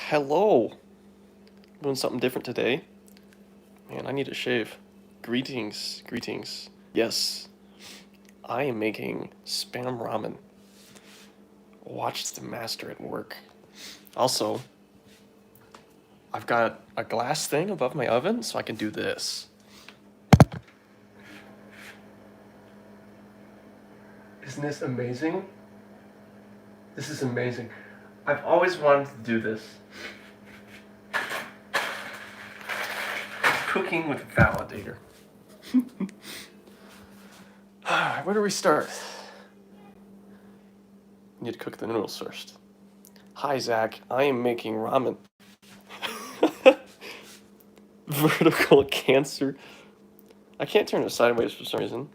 Hello. Doing something different today. Man, I need to shave. Greetings, greetings. Yes, I am making spam ramen. Watch the master at work. Also, I've got a glass thing above my oven so I can do this. Isn't this amazing? This is amazing. I've always wanted to do this. Cooking with Validator. Where do we start? Need to cook the noodles first. Hi, Zach. I am making ramen. Vertical cancer. I can't turn it sideways for some reason.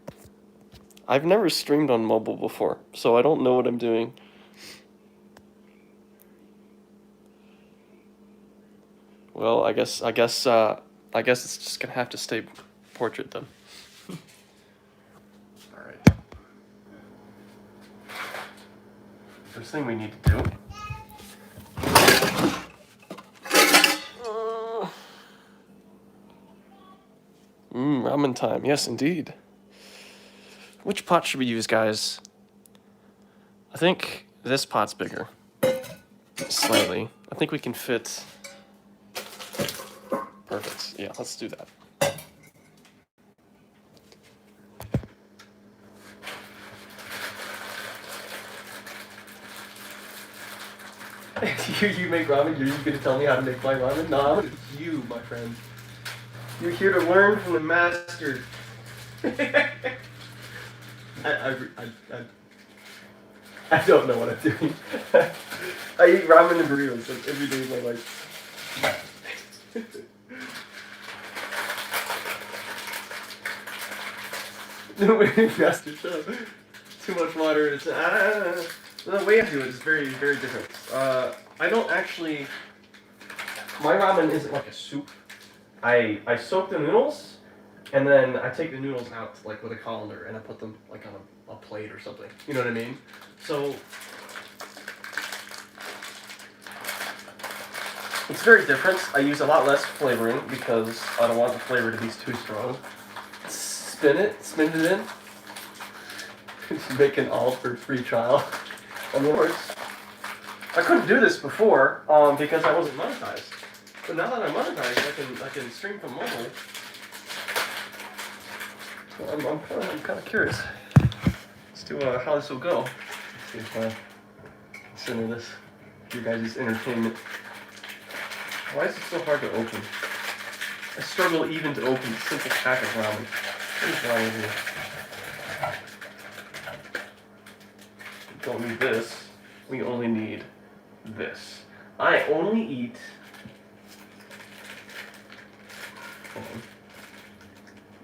I've never streamed on mobile before, so I don't know what I'm doing. Well, I guess it's just gonna have to stay portrait then. All right. First thing we need to do. Ramen time. Yes, indeed. Which pot should we use, guys? I think this pot's bigger. Slightly. I think we can fit. Perfect. Yeah, let's do that. You make ramen? You're gonna tell me how to make my ramen? No, I'm gonna teach you, my friend. You're here to learn from the master. I don't know what I'm doing. I eat ramen and burritos like every day of my life. No way, master, shut up. Too much water. It's the way I do it is very, very different. I don't actually. My ramen isn't like a soup. I soak the noodles, and then I take the noodles out like with a colander, and I put them like on a plate or something. You know what I mean? So it's very different. I use a lot less flavoring because I don't want the flavor to be too strong. Spin it in. Make an all for free trial. Of course, I couldn't do this before because I wasn't monetized. But now that I'm monetized, I can stream from mobile. So I'm kind of curious as to how this will go. Let's see if I center this for you guys' entertainment. Why is it so hard to open? I struggle even to open a simple pack of ramen. What is wrong with me? We don't need this. We only need this. I only eat.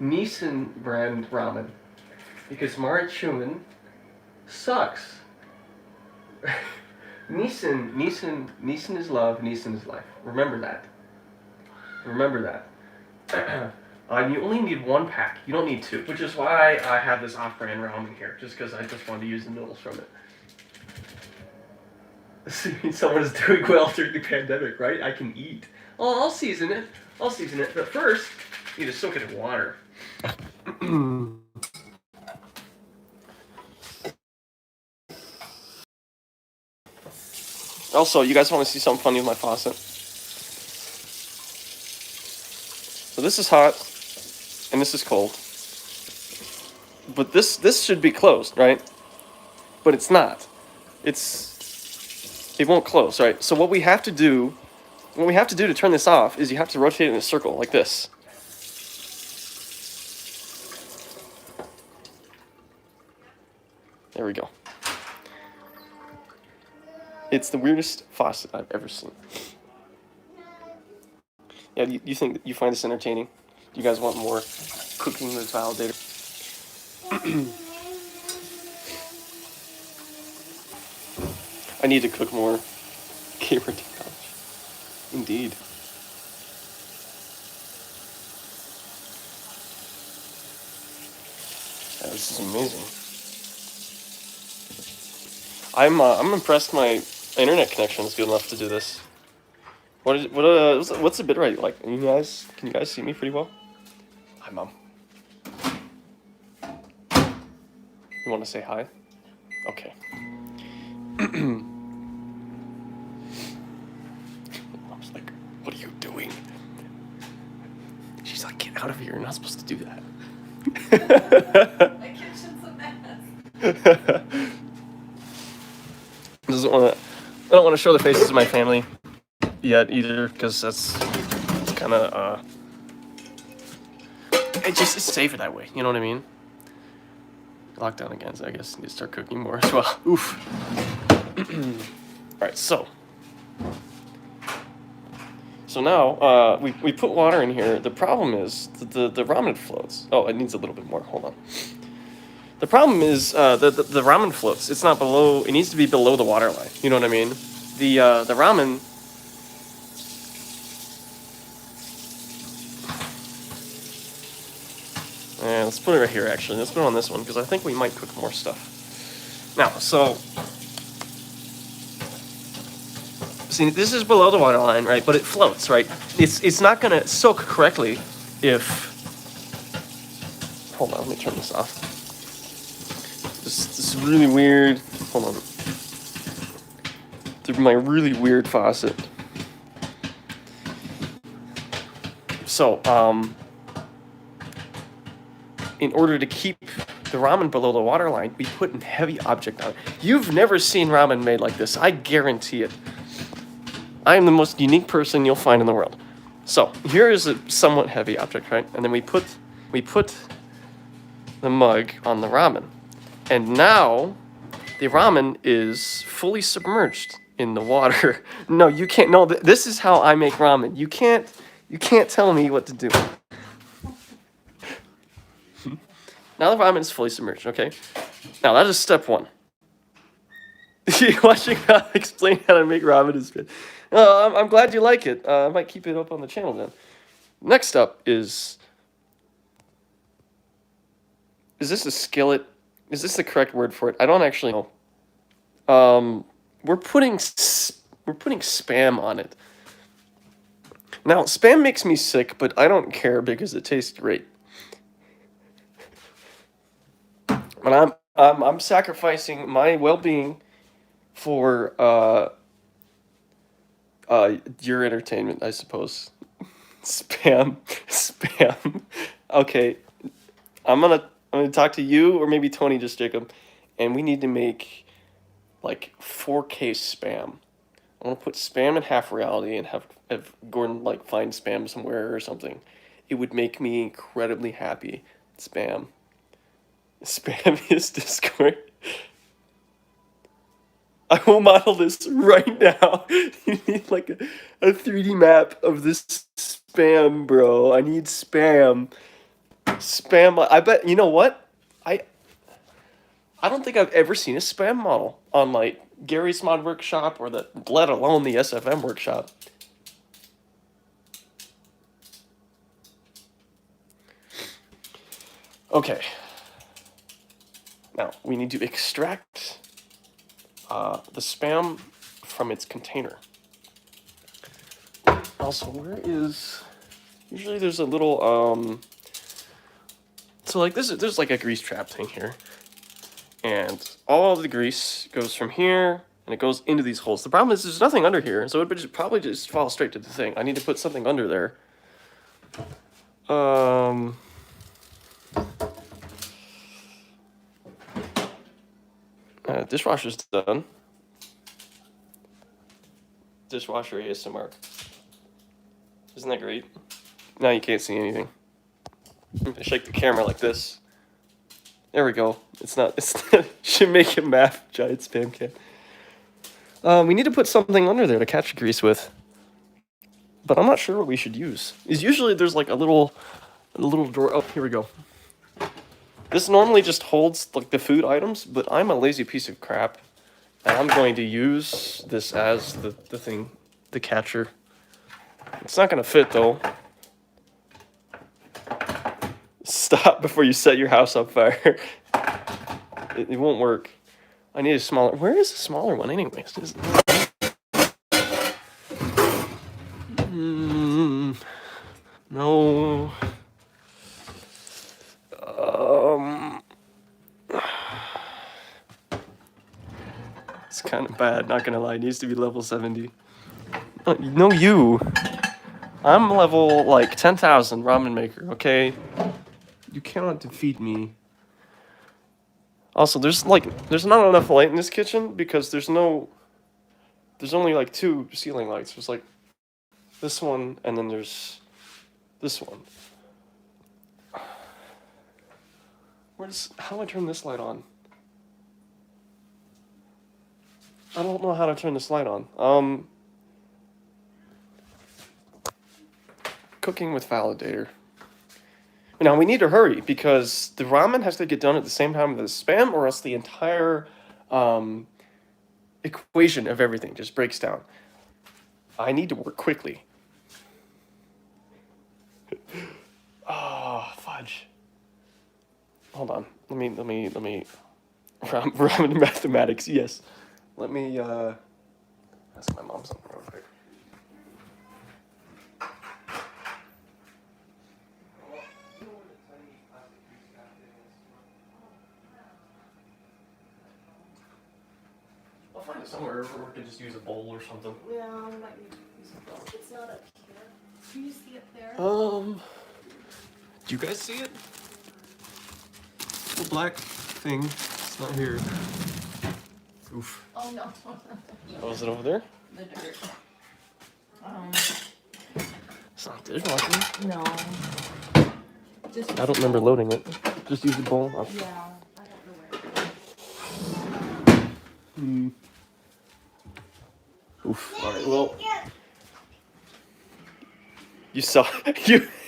Nissan brand ramen because Marichuman sucks. Nissan is love, Nissan is life. Remember that. You only need one pack. You don't need two, which is why I have this off-brand ramen here, just because I just wanted to use the noodles from it. Assuming someone is doing well during the pandemic, right? I can eat. Oh, I'll season it. But first, you need to soak it in water. Also, you guys want to see something funny with my faucet? So this is hot, and this is cold. But this should be closed, right? But it's not. It won't close, right? So what we have to do to turn this off is you have to rotate it in a circle like this. There we go. It's the weirdest faucet I've ever seen. Yeah, you think you find this entertaining? Do you guys want more cooking with Validator? I need to cook more. Gamer technology. Indeed. Yeah, this is amazing. I'm impressed my internet connection is good enough to do this. What's the bit right like? Can you guys see me pretty well? Hi, Mom. You want to say hi? Okay. Mom's like, what are you doing? She's like, get out of here. You're not supposed to do that. My kitchen's a mess. I don't want to show the faces of my family yet either, because it's kind of it's safer that way. You know what I mean? Lockdown again, so I guess I need to start cooking more as well. Oof. All right, so now we put water in here. The problem is the ramen floats. Oh, it needs a little bit more. Hold on. The problem is the ramen floats. It's not below. It needs to be below the water line. You know what I mean? The ramen. And let's put it right here. Actually, let's put it on this one because I think we might cook more stuff. Now, so see, this is below the water line, right? But it floats, right? It's not gonna soak correctly if. Hold on, let me turn this off. This is really weird. Hold on. Through my really weird faucet. So, in order to keep the ramen below the water line, we put a heavy object on it. You've never seen ramen made like this. I guarantee it. I am the most unique person you'll find in the world. So, here is a somewhat heavy object, right? And then we put the mug on the ramen. And now, the ramen is fully submerged in the water. No, you can't. No, this is how I make ramen. You can't tell me what to do. Now the ramen is fully submerged, okay? Now that is step one. Watching how explain how to make ramen is good. I'm glad you like it. I might keep it up on the channel then. Next up is this a skillet? Is this the correct word for it? I don't actually know. We're putting Spam on it. Now, Spam makes me sick, but I don't care because it tastes great. And I'm sacrificing my well-being for your entertainment, I suppose. Spam. Okay, I'm gonna talk to you or maybe Tony, just Jacob, and we need to make like 4K Spam. I want to put Spam in half reality and have Gordon like find Spam somewhere or something. It would make me incredibly happy. Spam is Discord. I will model this right now. You need like a 3D map of this Spam, bro. I need Spam. Spam. I bet, you know what? I don't think I've ever seen a Spam model on like Gary's Mod Workshop or let alone the SFM Workshop. Okay. Now we need to extract the Spam from its container. Also, where is? Usually there's a little so like there's like a grease trap thing here. And all of the grease goes from here, and it goes into these holes. The problem is there's nothing under here, so it would probably just fall straight to the thing. I need to put something under there. Dishwasher's done. Dishwasher ASMR. Isn't that great? Now you can't see anything. I shake the camera like this. There we go. It's should make a math giant Spam can. We need to put something under there to catch the grease with. But I'm not sure what we should use. Is usually there's like a little drawer. Oh, here we go. This normally just holds like the food items, but I'm a lazy piece of crap. And I'm going to use this as the thing, the catcher. It's not gonna fit though. Stop before you set your house on fire. It won't work. I need a smaller. Where is the smaller one anyways? No. It's kind of bad, not gonna lie. It needs to be level 70. No, you. I'm level like 10,000 ramen maker, okay? You cannot defeat me. Also, there's not enough light in this kitchen because there's only like 2 ceiling lights. There's like this one and then there's this one. How do I turn this light on? I don't know how to turn this light on. Cooking with Validator. Now we need to hurry because the ramen has to get done at the same time as the spam, or else the entire equation of everything just breaks down. I need to work quickly. Oh, fudge. Hold on. Let me. Ramen mathematics. Yes. Let me. Ask my mom something real quick. I'll find it somewhere, or we could just use a bowl or something. Yeah, we might need to use a bowl. It's not up here. Do you see it there? Do you guys see it? The black thing. It's not here. Oof. Oh, no. Oh, is it over there? The dirt. It's not dishwashing. No. Just I don't remember loading it. Just use the bowl. Oh. Yeah, I don't know where. Oof. All right. Well, you saw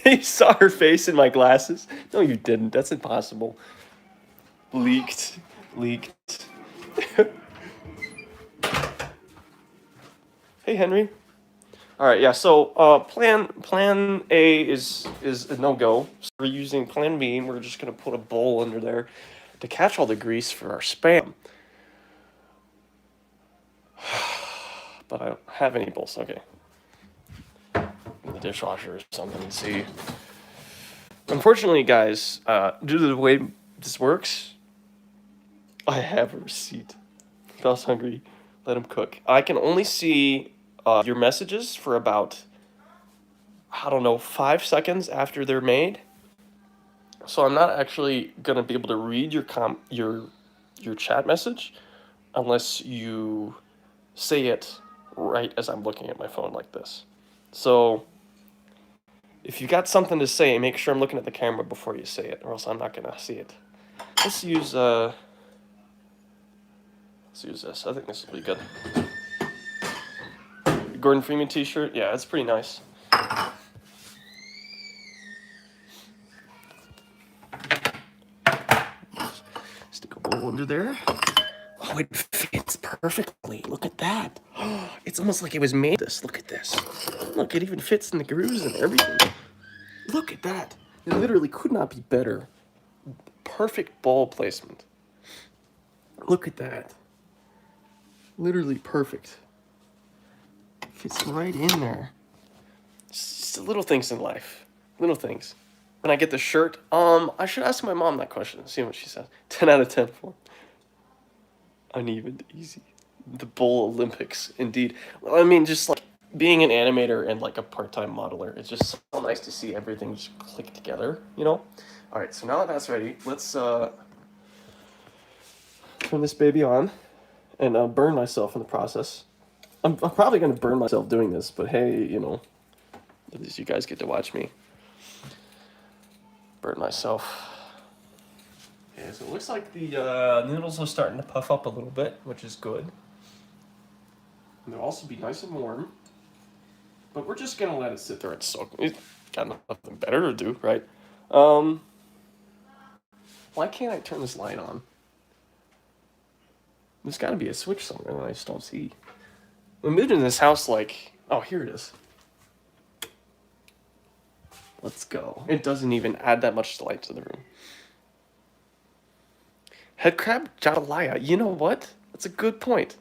you saw her face in my glasses. No, you didn't. That's impossible. Leaked. Hey, Henry. All right. Yeah. So, plan A is a no go. So we're using plan B, and we're just gonna put a bowl under there to catch all the grease for our spam. But I don't have any bowls. Okay. In the dishwasher or something. Let's see. Unfortunately, guys, due to the way this works, I have a receipt. If I was hungry, let him cook. I can only see your messages for about, I don't know, 5 seconds after they're made. So I'm not actually gonna be able to read your chat message unless you say it right as I'm looking at my phone like this. So if you got something to say, make sure I'm looking at the camera before you say it, or else I'm not gonna see it. Let's use this. I think this will be good. Gordon Freeman t-shirt. Yeah, it's pretty nice. Stick a bowl under there. Oh, it fits perfectly. Look at that. It's almost like it was made this. Look at this. Look, it even fits in the grooves and everything. Look at that. It literally could not be better. Perfect ball placement. Look at that. Literally perfect. Fits right in there. Just the little things in life. Little things. When I get the shirt, I should ask my mom that question. See what she says. 10 out of 10 for uneven, easy. The Bowl Olympics, indeed. Well, I mean, just like being an animator and like a part-time modeler, it's just so nice to see everything just click together, you know? All right, so now that that's ready, let's turn this baby on and burn myself in the process. I'm probably going to burn myself doing this, but hey, you know, at least you guys get to watch me burn myself. Okay, so it looks like the noodles are starting to puff up a little bit, which is good. And they'll also be nice and warm. But we're just going to let it sit there and soak. It's got nothing better to do, right? Why can't I turn this light on? There's got to be a switch somewhere that I just don't see. We moved into this house like... Oh, here it is. Let's go. It doesn't even add that much light to the room. Head crab jambalaya. You know what? That's a good point.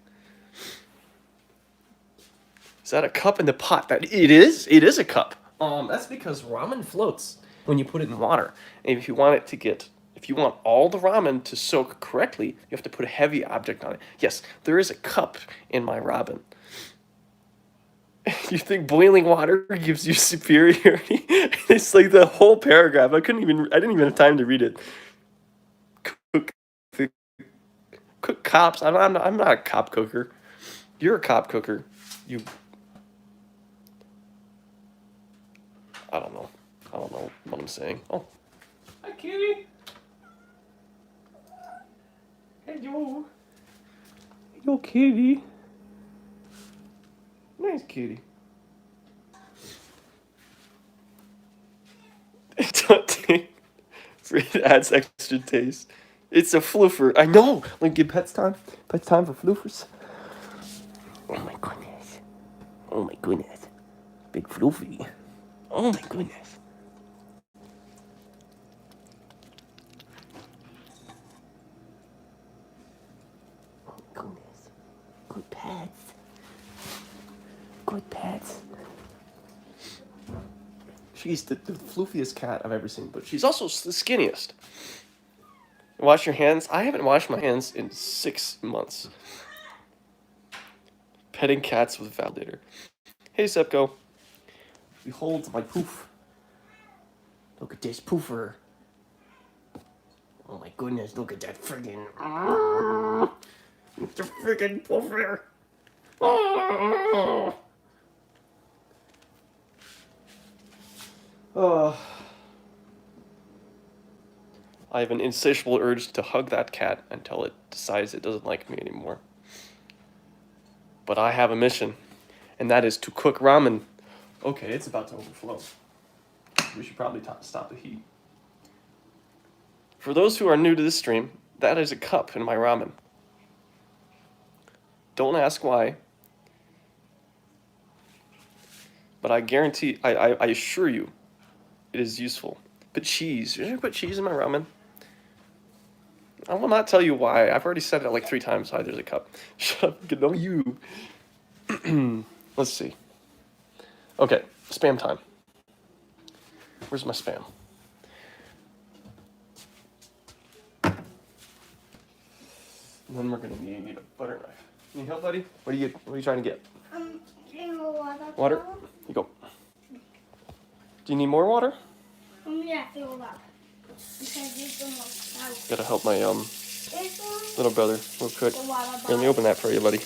Is that a cup in the pot? That it is. It is a cup. That's because ramen floats when you put it in water. And if you want all the ramen to soak correctly, you have to put a heavy object on it. Yes, there is a cup in my ramen. You think boiling water gives you superiority? It's like the whole paragraph. I didn't even have time to read it. Cook cops. I'm not a cop cooker. You're a cop cooker. You. I don't know what I'm saying. Oh, hi, kitty. Hello. Hello, kitty. Nice kitty. It adds extra taste. It's a floofer. I know. Like, give pets time. Pets time for floofers. Oh my goodness. Oh my goodness. Big floofy. Oh my goodness. Oh my goodness. Good pets. Good pets. She's the floofiest cat I've ever seen, but she's also the skinniest. Wash your hands. I haven't washed my hands in 6 months. Petting cats with Validator. Hey, Sepko. Behold my poof. Look at this poofer. Oh my goodness, look at that friggin'. It's a friggin' poofer. I have an insatiable urge to hug that cat until it decides it doesn't like me anymore. But I have a mission, and that is to cook ramen. Okay, it's about to overflow. We should probably stop the heat. For those who are new to this stream, that is a cup in my ramen. Don't ask why. But I guarantee, I assure you, it is useful. Put cheese. Should I put cheese in my ramen? I will not tell you why. I've already said it like 3 times why there's a cup. Shut up, get on you. Let's see. Okay, spam time. Where's my spam? And then we're gonna need a butter knife. Need help, buddy? What are you trying to get? Water? Here you go. Do you need more water? Yeah, fill up. Gotta help my little brother real quick. Here, let me open that for you, buddy.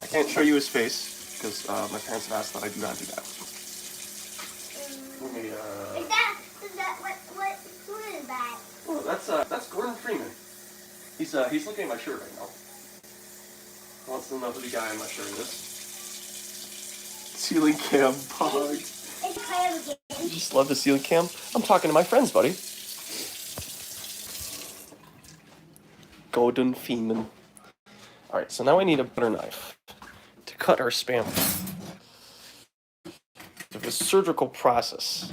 I can't show you his face because my parents have asked that I do not do that. Let me, who is that? Oh, that's Gordon Freeman. He's looking at my shirt right now. He wants to know who the guy in my shirt is. Ceiling cam pogs. You just love the ceiling cam? I'm talking to my friends, buddy. Gordon Freeman. Alright, so now I need a butter knife to cut our spam. It's a surgical process.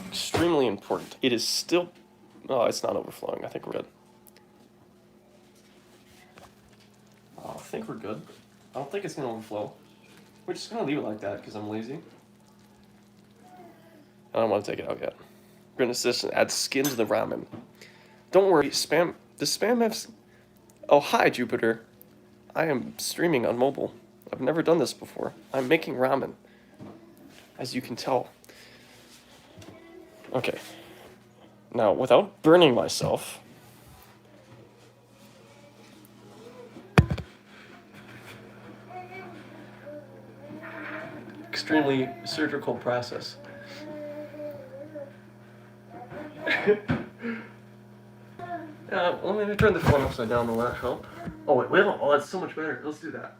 Extremely important. It is still... Oh, it's not overflowing. I think we're good. Oh, I think we're good. I don't think it's going to overflow. We're just going to leave it like that because I'm lazy. I don't want to take it out yet. We're going to add skin to the ramen. Don't worry, spam... Does spam have... Oh, hi, Jupiter. I am streaming on mobile. I've never done this before. I'm making ramen, as you can tell. Okay. Now, without burning myself... Extremely surgical process. Let me turn the phone upside down. Will that help? Oh, it will. Oh, that's so much better. Let's do that.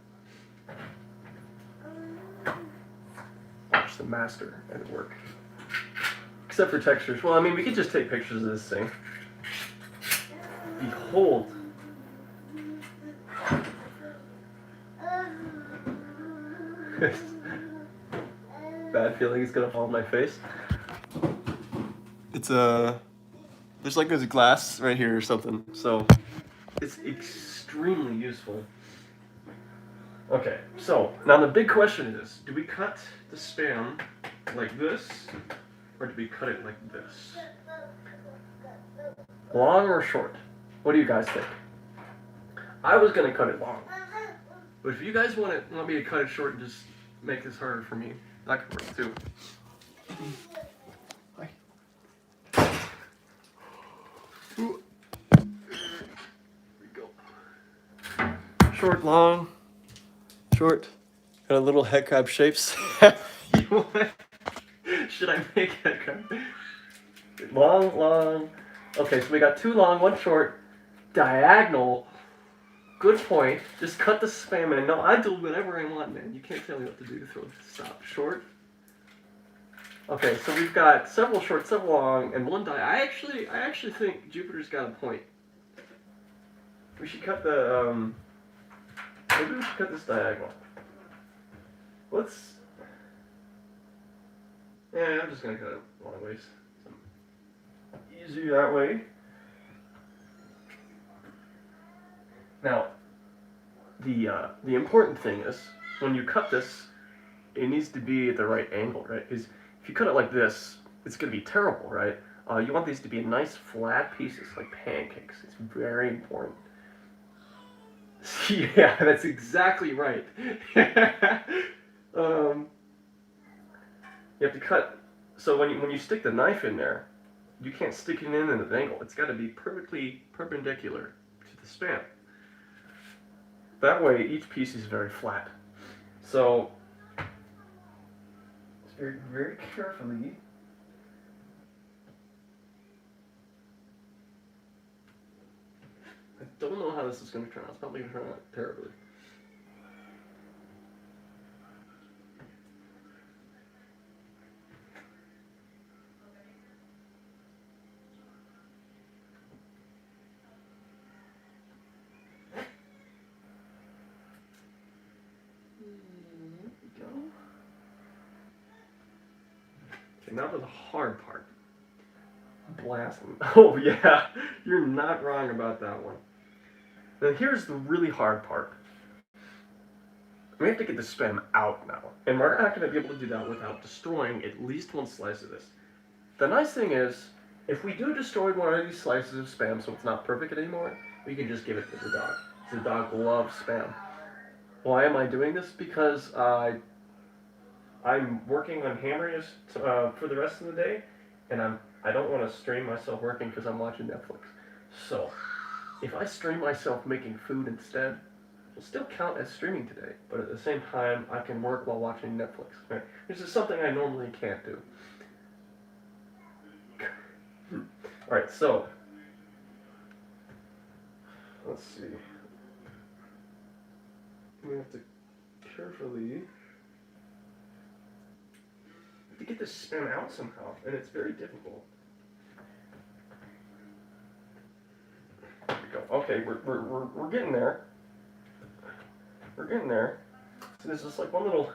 Watch the master at work. Except for textures. Well, I mean, we could just take pictures of this thing. Behold. Bad feeling is gonna fall on my face. It's there's like there's a glass right here or something, so it's extremely useful. Okay, so now the big question is, do we cut the Spam like this, or do we cut it like this? Long or short? What do you guys think? I was gonna cut it long, but if you guys want me to cut it short and just make this harder for me, that could work too. Ooh. Here we go. Short, long, short. Got a little head crab shapes. Should I make head crab? Long, long. Okay, so we got 2 long, 1 short. Diagonal. Good point. Just cut the Spam in. No, I do whatever I want, man. You can't tell me what to do. Stop. Short. Okay, so we've got several short, several long, and 1 I actually think Jupiter's got a point. We should cut the maybe we should cut this diagonal. Yeah, I'm just gonna cut it long ways. Easier that way. Now, the important thing is, when you cut this, it needs to be at the right angle, right? Because if you cut it like this, it's going to be terrible, right? You want these to be nice flat pieces, like pancakes. It's very important. Yeah, that's exactly right. You have to cut. So when you stick the knife in there, you can't stick it in at an angle. It's got to be perfectly perpendicular to the Spam. That way, each piece is very flat. So, very, very carefully. I don't know how this is going to turn out. It's probably going to turn out terribly. Now for the hard part. Blasting. Oh yeah, you're not wrong about that one. Now here's the really hard part. We have to get the Spam out now. And we're not going to be able to do that without destroying at least 1 slice of this. The nice thing is, if we do destroy one of these slices of Spam so it's not perfect anymore, we can just give it to the dog. The dog loves Spam. Why am I doing this? Because I'm working on hammering for the rest of the day, and I don't want to strain myself working because I'm watching Netflix. So, if I strain myself making food instead, it'll still count as streaming today, but at the same time, I can work while watching Netflix. Right? This is something I normally can't do. Alright, so, let's see. We have to carefully to get this Spam out somehow, and it's very difficult. There we go. Okay, we're getting there. We're getting there. So there's just like one little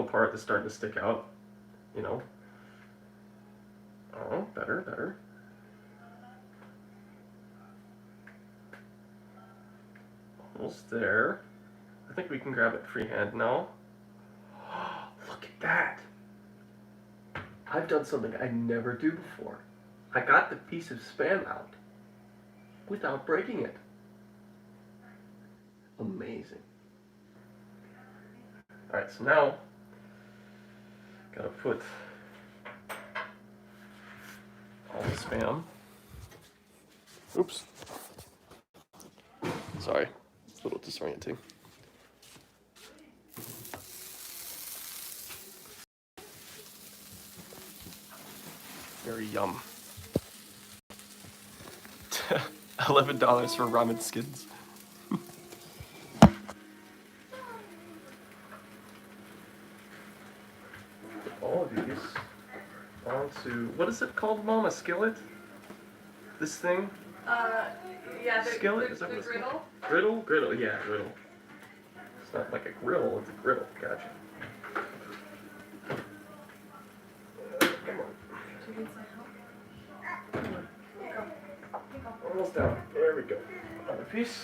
part that's starting to stick out, you know. Oh, better. Almost there. I think we can grab it freehand now. Look at that! I've done something I never do before. I got the piece of Spam out without breaking it. Amazing. Alright, so now, gotta put all the Spam. Oops. Sorry, it's a little disorienting. Very yum. $11 for ramen skins. Put all of these onto, what is it called, Mom? A skillet? This thing? Yeah, skillet? the griddle. Griddle? Griddle, yeah, griddle. It's not like a grill, it's a griddle. Gotcha. Come on. Do you need some help? Almost down. There we go. Another piece.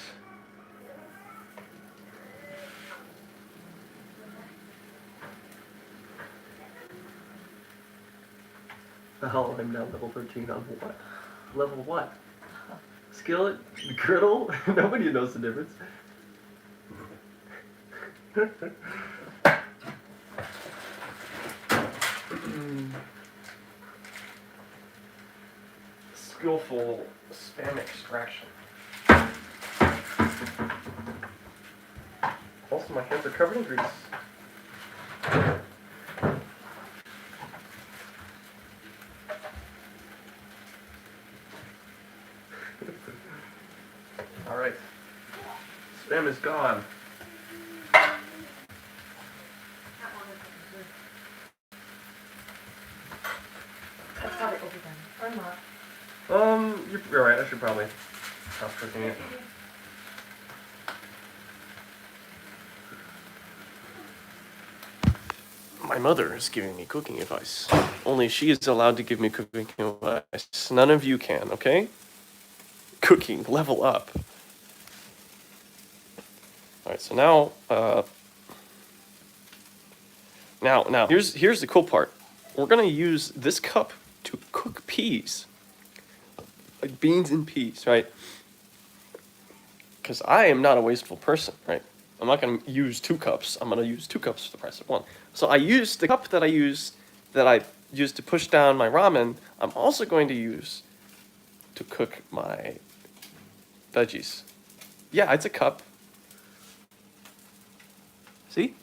the hell? I'm now level 13 on what? Level what? Skillet? Griddle? Nobody knows the difference. Skillful spam extraction. Also, my hands are covered in grease. Alright. Spam is gone. That's probably overdone. Or not. You're right, I should probably stop cooking it. My mother is giving me cooking advice. Only she is allowed to give me cooking advice. None of you can, okay? Cooking, level up. Alright, so now, here's the cool part. We're gonna use this cup to cook peas. Like beans and peas, right? Because I am not a wasteful person, right? I'm not gonna use 2 cups. I'm gonna use 2 cups for the price of 1. So I used the cup that I used to push down my ramen. I'm also going to use to cook my veggies. Yeah, it's a cup. See?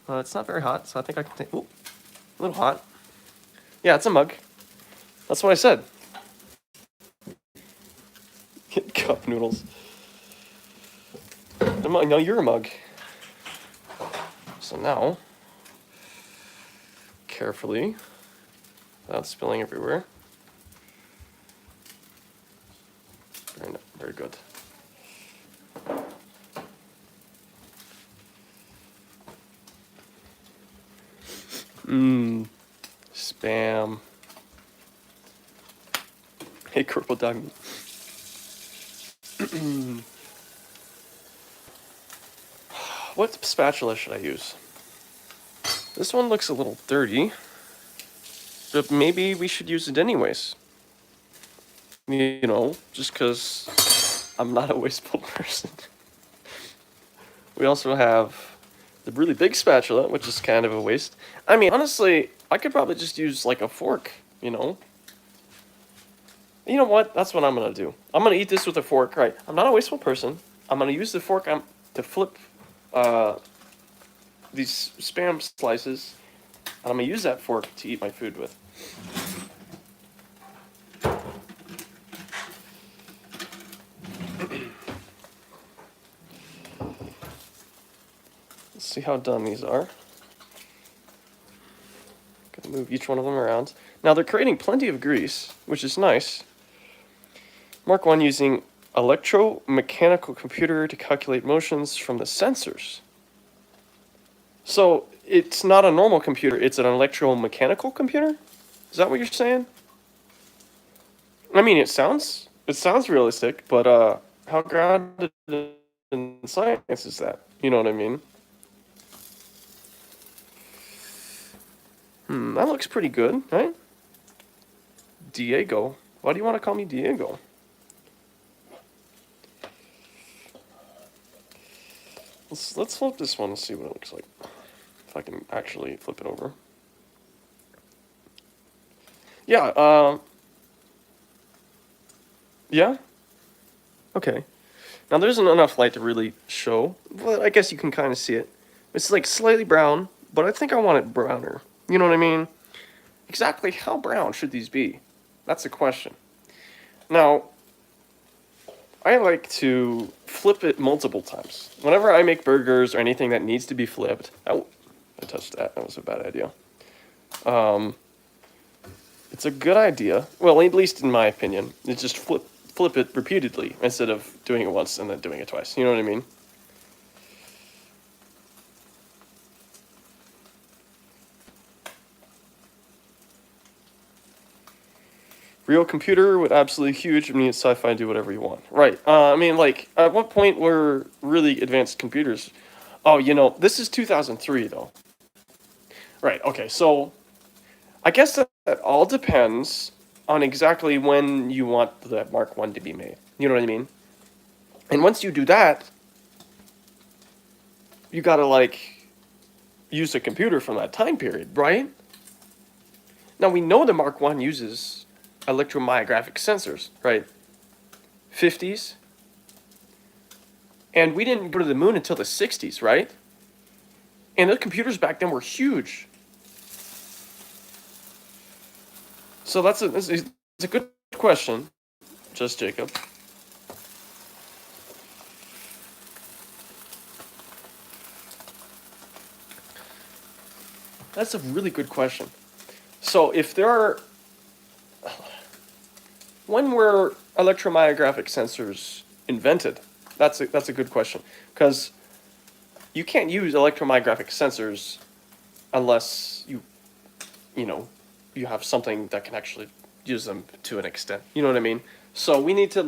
It's not very hot, so I think I can take. Ooh, a little hot. Yeah, it's a mug. That's what I said. Cup noodles. No, you're a mug. So now, carefully, without spilling everywhere. Very good. Spam. Hey, Purple Dog. What spatula should I use? This one looks a little dirty, but maybe we should use it anyways. You know, just because I'm not a wasteful person. We also have the really big spatula, which is kind of a waste. I mean, honestly, I could probably just use like a fork, you know? You know what? That's what I'm going to do. I'm going to eat this with a fork, right? I'm not a wasteful person. I'm going to use the fork to flip these Spam slices, and I'm going to use that fork to eat my food with. Let's see how done these are. Gonna move each one of them around. Now they're creating plenty of grease, which is nice. Mark 1 using electromechanical computer to calculate motions from the sensors. So it's not a normal computer, it's an electromechanical computer? Is that what you're saying? I mean, it sounds realistic, but how grounded in science is that? You know what I mean? That looks pretty good, right? Diego. Why do you want to call me Diego? Let's flip this one and see what it looks like. If I can actually flip it over. Yeah, yeah? Okay. Now there isn't enough light to really show, but I guess you can kind of see it. It's like slightly brown, but I think I want it browner. You know what I mean? Exactly how brown should these be? That's the question. Now, I like to flip it multiple times. Whenever I make burgers or anything that needs to be flipped, I touched that. That was a bad idea. It's a good idea. Well, at least in my opinion. It's just flip it repeatedly instead of doing it once and then doing it twice. You know what I mean? Real computer with absolutely huge means sci-fi do whatever you want. Right. I mean, like, at what point were really advanced computers? Oh, you know, this is 2003, though. Right, okay, so I guess It all depends on exactly when you want the Mark 1 to be made. You know what I mean? And once you do that, you gotta, like, use a computer from that time period, right? Now, we know the Mark 1 uses electromyographic sensors, right? 50s. And we didn't go to the moon until the 60s, right? And the computers back then were huge. So that's a good question, just Jacob. That's a really good question. So if there are, when were electromyographic sensors invented? That's a good question, because you can't use electromyographic sensors unless you know you have something that can actually use them to an extent. You know what I mean? So we need to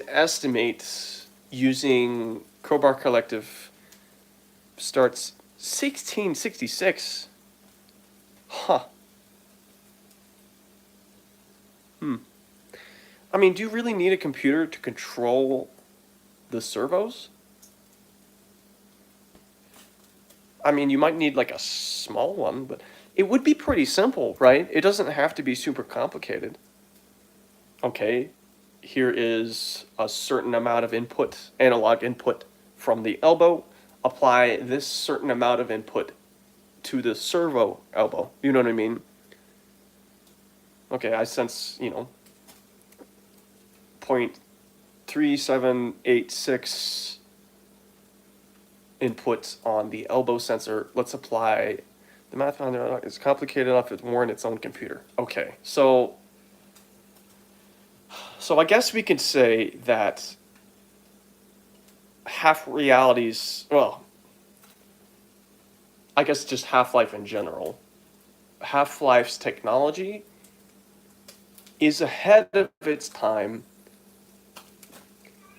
estimate using Crowbar Collective starts 1666. Huh. I mean, do you really need a computer to control the servos? I mean, you might need like a small one, but it would be pretty simple, right? It doesn't have to be super complicated. Okay, here is a certain amount of input, analog input from the elbow. Apply this certain amount of input to the servo elbow. You know what I mean? Okay, I sense, 0.3786 input on the elbow sensor. Let's apply the math on there. It's complicated enough to warrant its own computer. Okay, so I guess we could say that half realities, well, I guess just Half-Life in general. Half-Life's technology is ahead of its time.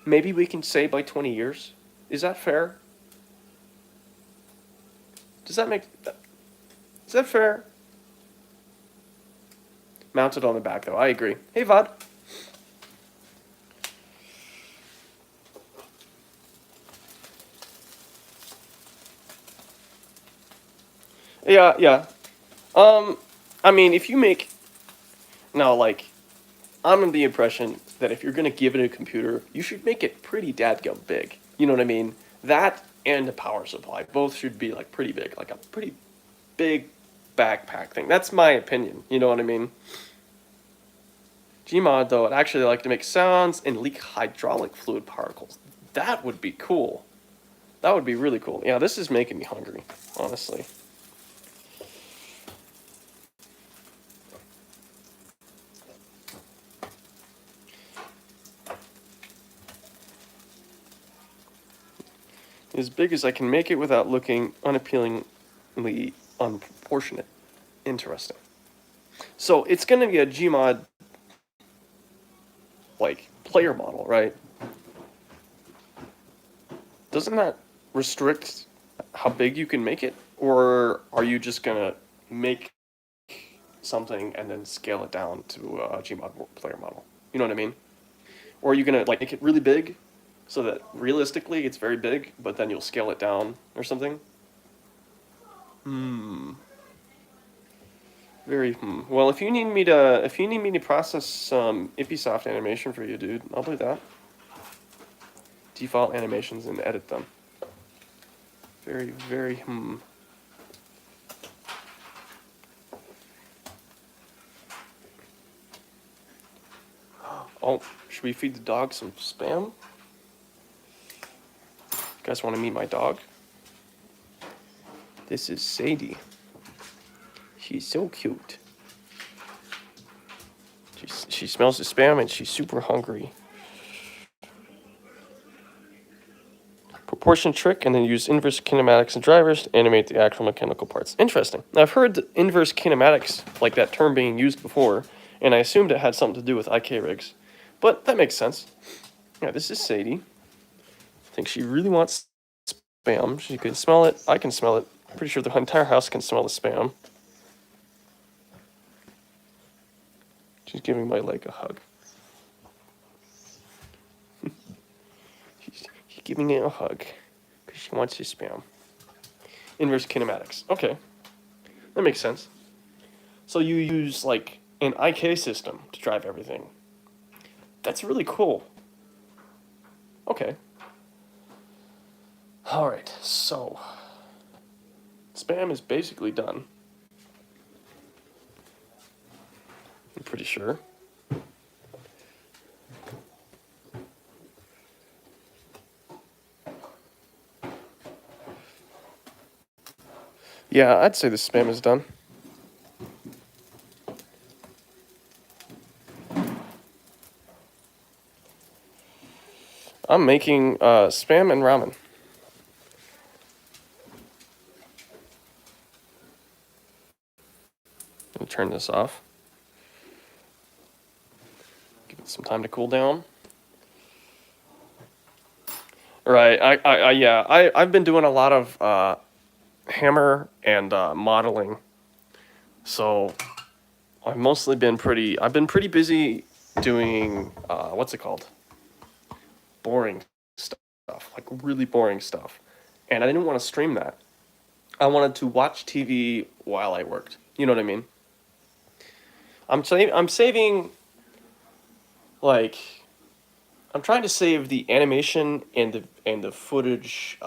Maybe we can say by 20 years. Is that fair? Is that fair? Mounted on the back, though. I agree. Hey, Vod. Yeah. I mean, if you make... Now, like, I'm of the impression that if you're going to give it a computer, you should make it pretty dadgum big. You know what I mean? That and the power supply. Both should be, like, pretty big. Like, a pretty big backpack thing. That's my opinion. You know what I mean? Gmod, though, I'd actually like to make sounds and leak hydraulic fluid particles. That would be cool. That would be really cool. Yeah, this is making me hungry, honestly. As big as I can make it without looking unappealingly unproportionate. Interesting. So it's going to be a Gmod, like, player model, right? Doesn't that restrict how big you can make it? Or are you just going to make something and then scale it down to a Gmod player model? You know what I mean? Or are you going to, like, make it really big so that realistically it's very big, but then you'll scale it down or something? Well, if you need me to process some Ipisoft animation for you, dude, I'll do that. Default animations and edit them. Very. Oh, should we feed the dog some spam? You guys want to meet my dog? This is Sadie. She's so cute. She smells the spam and she's super hungry. Proportion trick, and then use inverse kinematics and drivers to animate the actual mechanical parts. Interesting. Now, I've heard inverse kinematics, like that term being used before, and I assumed it had something to do with IK rigs. But that makes sense. Yeah, this is Sadie. I think she really wants spam. She can smell it. I can smell it. Pretty sure the entire house can smell the spam. She's giving my leg a hug. She's giving it a hug because she wants to spam. Inverse kinematics. Okay, that makes sense. So you use like an IK system to drive everything. That's really cool. Okay. All right, so spam is basically done. I'm pretty sure. Yeah, I'd say the spam is done. I'm making spam and ramen. Let me turn this off. Give it some time to cool down. Right, I've been doing a lot of hammer and modeling. So I've mostly been pretty busy doing, what's it called? Boring stuff, like really boring stuff. And I didn't want to stream that. I wanted to watch TV while I worked. You know what I mean? I'm saving, like, I'm trying to save the animation and the footage,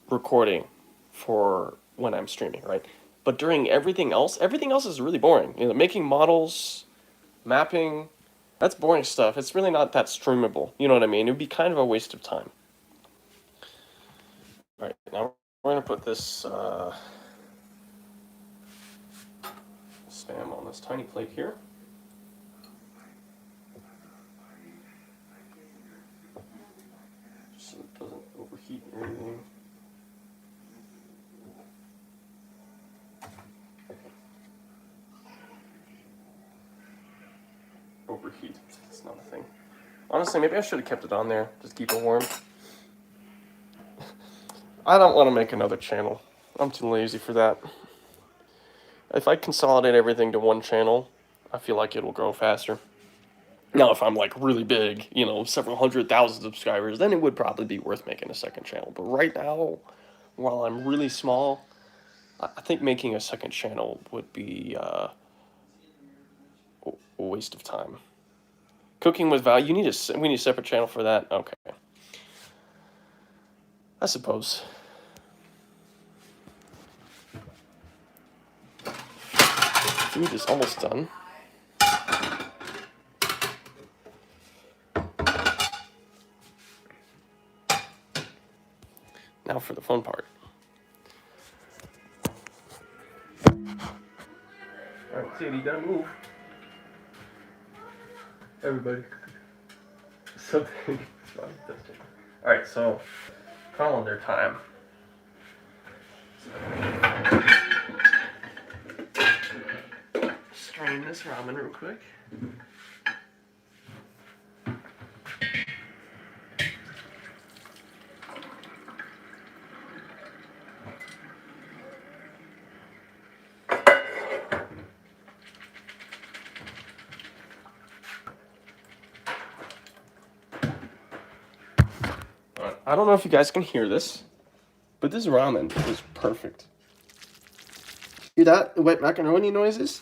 recording for when I'm streaming, right? But during everything else is really boring. You know, making models, mapping, that's boring stuff. It's really not that streamable. You know what I mean? It would be kind of a waste of time. All right, now we're gonna put this spam on this tiny plate here. Just so it doesn't overheat or anything. Overheat, it's not a thing. Honestly, maybe I should have kept it on there, just keep it warm. I don't want to make another channel. I'm too lazy for that. If I consolidate everything to one channel, I feel like it'll grow faster. Now, if I'm like really big, you know, several 100,000 subscribers, then it would probably be worth making a second channel. But right now, while I'm really small, I think making a second channel would be a waste of time. Cooking with Val, we need a separate channel for that? Okay. I suppose. Food is almost done. Now for the fun part. Alright, Sadie, you gotta move. Everybody. Something. Alright, so calendar time. Strain this ramen real quick. I don't know if you guys can hear this, but this ramen is perfect. Hear that? Wet macaroni noises?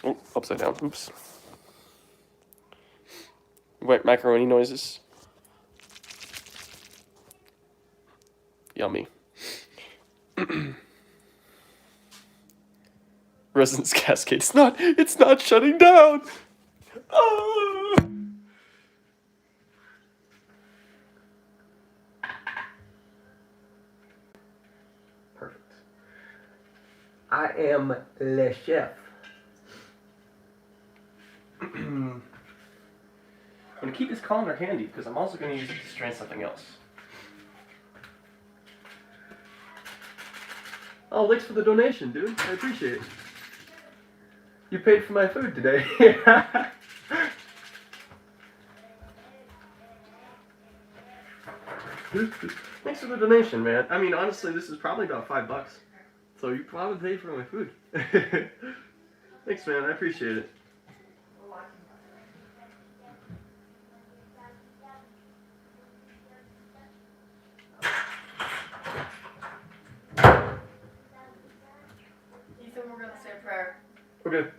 Oh, upside down. Oops. Wet macaroni noises. Yummy. Resonance cascade. It's not shutting down. Oh. Perfect. I am le chef. I'm gonna keep this colander handy because I'm also gonna use it to strain something else. Oh, thanks for the donation, dude. I appreciate it. You paid for my food today. Thanks for the donation, man. I mean, honestly, this is probably about $5. So you probably paid for my food. Thanks, man. I appreciate it. Ethan, we're gonna say a prayer. Okay.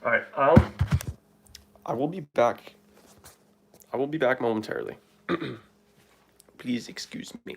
All right. I will be back. I will be back momentarily. Please excuse me.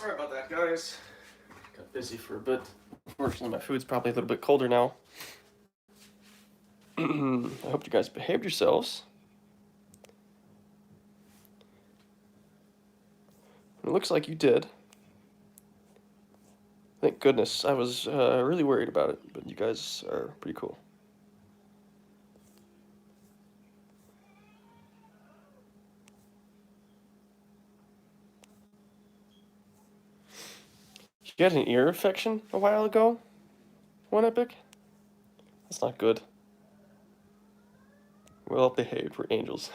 Sorry about that, guys. Got busy for a bit. Unfortunately, my food's probably a little bit colder now. I hope you guys behaved yourselves. It looks like you did. Thank goodness. I was really worried about it, but you guys are pretty cool. You had an ear infection a while ago? One epic? That's not good. Well behaved, we're angels.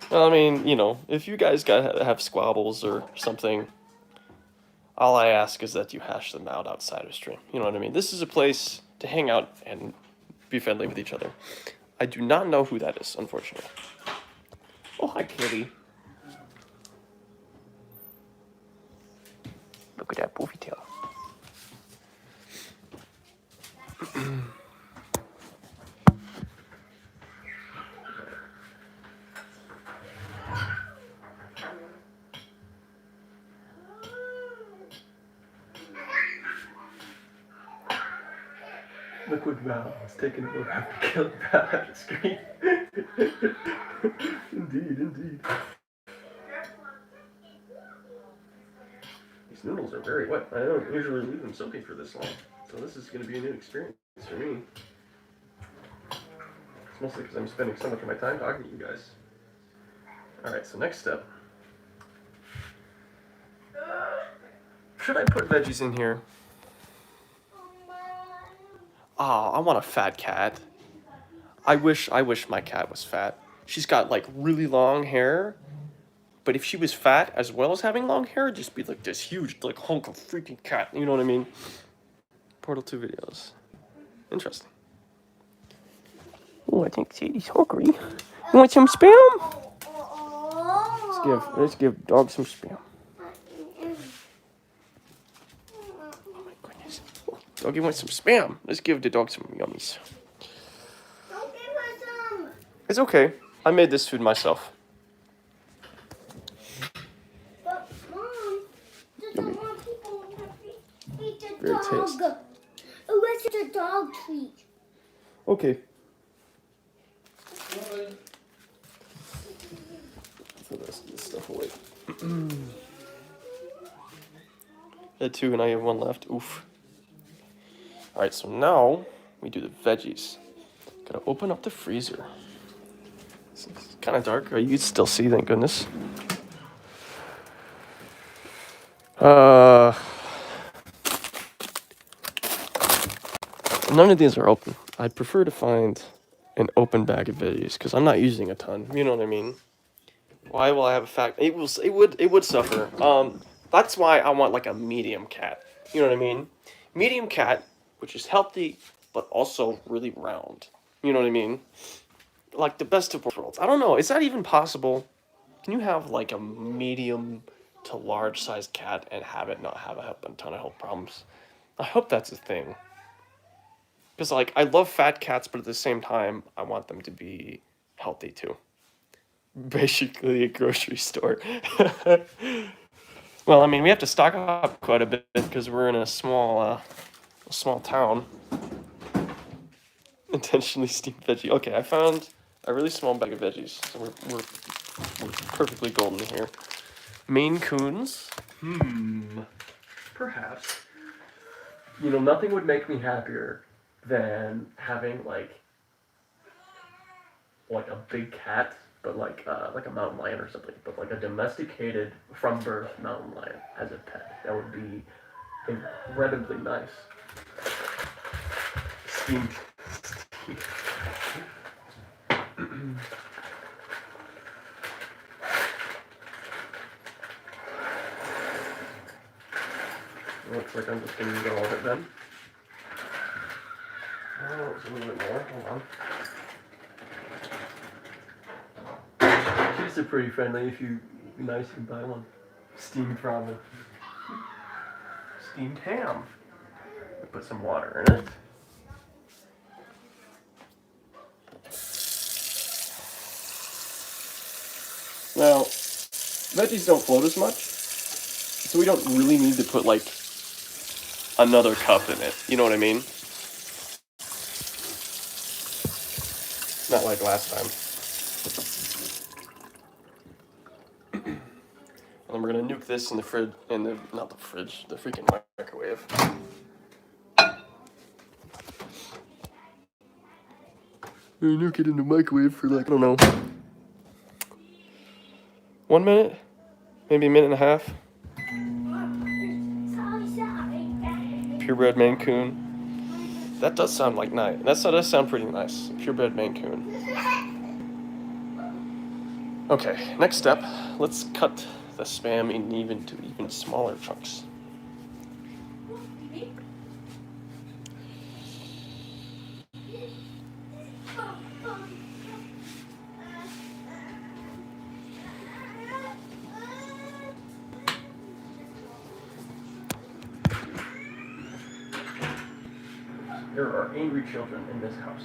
Well, I mean, you know, if you guys have squabbles or something, all I ask is that you hash them out outside of stream. You know what I mean? This is a place to hang out and be friendly with each other. I do not know who that is, unfortunately. Oh, hi, kitty. Look at that poofy tail. Liquid Val is taking a look at the killer Val at the screen. Indeed. These noodles are very wet. I don't usually leave them soaking for this long, so this is going to be a new experience for me. It's mostly because I'm spending so much of my time talking to you guys. Alright, so next step. Should I put veggies in here? Oh, I want a fat cat. I wish my cat was fat. She's got like really long hair, but if she was fat as well as having long hair, it'd just be like this huge like hunk of freaking cat. You know what I mean? Portal 2 videos. Interesting. Oh, I think Sadie's hungry. You want some spam? Let's give dog some spam. Doggy wants some spam. Let's give the dog some yummies. Don't give her some. It's okay. I made this food myself. But Mom, doesn't want people to feed the Very dog. tasty. What's the dog treat? Okay. Throw this stuff away. I had 2 and I have 1 left. Oof. Alright, so now we do the veggies. Gotta open up the freezer. It's kind of dark. You can still see, thank goodness. None of these are open. I'd prefer to find an open bag of veggies because I'm not using a ton. You know what I mean? Why will I have a fat? It would suffer. That's why I want like a medium cat. You know what I mean? Medium cat, which is healthy but also really round. You know what I mean? Like the best of both worlds. I don't know. Is that even possible? Can you have like a medium to large sized cat and have it not have a ton of health problems? I hope that's a thing. Because like I love fat cats, but at the same time, I want them to be healthy too. Basically a grocery store. Well, I mean, we have to stock up quite a bit because we're in a small town. Intentionally steamed veggie. Okay, I found a really small bag of veggies, so we're perfectly golden here. Maine Coons. Perhaps. You know, nothing would make me happier than having like a big cat, but like a mountain lion or something, but like a domesticated from birth mountain lion as a pet. That would be incredibly nice. Steamed. Looks like I'm just gonna eat all of it then. Oh, it's a little bit more. Hold on. She's pretty friendly. If you nice, you can buy one. Steamed ramen. Steamed ham. Put some water in it. Now, veggies don't float as much, So we don't really need to put like another cup in it. You know what I mean? Not like last time. And then we're gonna nuke this in the fridge, not the fridge, the freaking microwave. Nuke it in the microwave for like, I don't know, 1 minute? Maybe a minute and a half. Purebred Maine Coon. That does sound like nice. That does sound pretty nice. Purebred Maine Coon. Okay, next step. Let's cut the Spam into even smaller chunks. There are angry children in this house.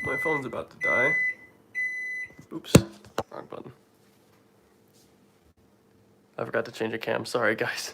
My phone's about to die. Oops, wrong button. I forgot to change a cam. Sorry, guys.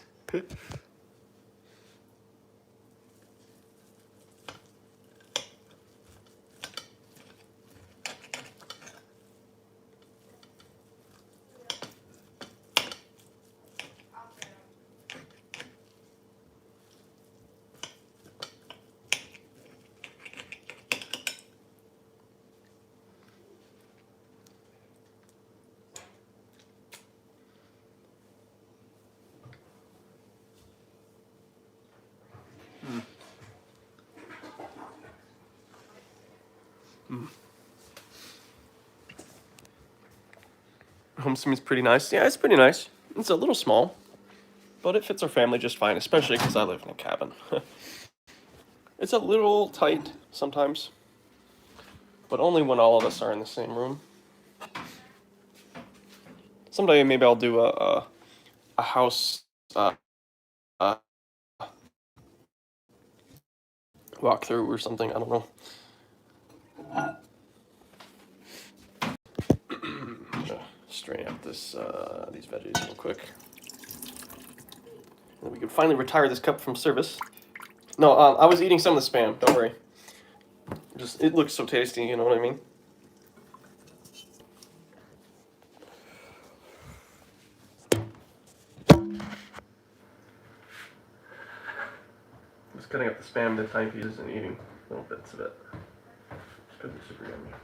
Home swim is pretty nice. Yeah, it's pretty nice. It's a little small, but it fits our family just fine, especially because I live in a cabin. It's a little tight sometimes, but only when all of us are in the same room. Someday maybe I'll do a house walkthrough or something. I don't know. Strain out these veggies real quick. And we can finally retire this cup from service. No, I was eating some of the Spam. Don't worry. Just it looks so tasty. You know what I mean? Just cutting up the Spam into tiny pieces and eating little bits of it. Because it's super yummy.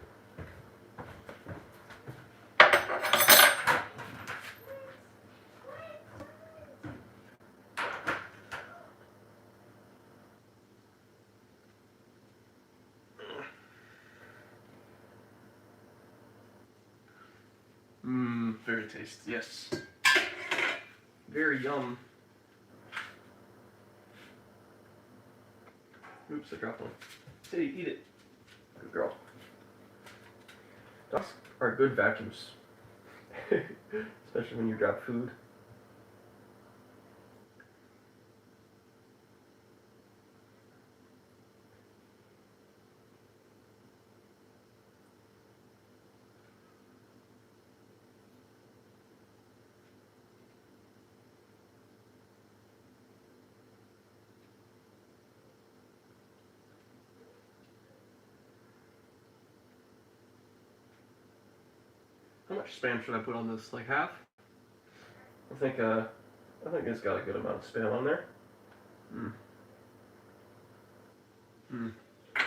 Very tasty, yes. Very yum. Oops, I dropped one. Say, eat it. Good girl. Dogs are good vacuums. Especially when you drop food. How much Spam should I put on this? Like half? I think it's got a good amount of Spam on there.